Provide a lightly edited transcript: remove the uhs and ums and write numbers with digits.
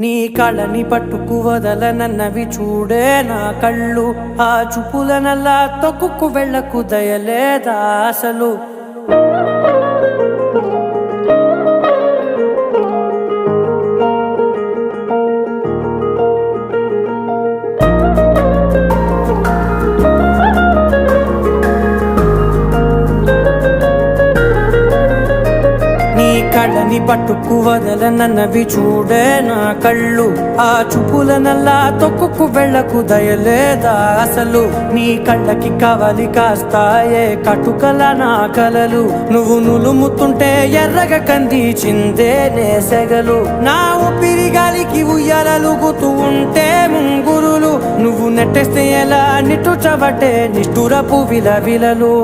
నీ కళని పట్టుకు వదలనన్నవి చూడే నా కళ్ళు. ఆ చూపులనల్లా తొక్కుకు వెళ్ళకు దయలేదా అసలు. కళ్ళని పట్టుకు వదలనన్నవి చూడే నా కళ్ళు. ఆ చూపులనల్లా తొక్కుకు వెళ్ళకు దయలేదా అసలు. నీ కళ్ళకి కవలి కాస్తాయే కటుకల నా కలలు. నువ్వు నులుముతుంటే ఎర్రగ కందిచిందే నేసెగలు. నా ఊపిరి గాలికి ఉయ్యాలలుగుతూ ఉంటే ముంగురులు. నువ్వు నెట్టేస్తే ఎలా నిట్టుచబట్టే నిష్ఠురపు విలవిలలు.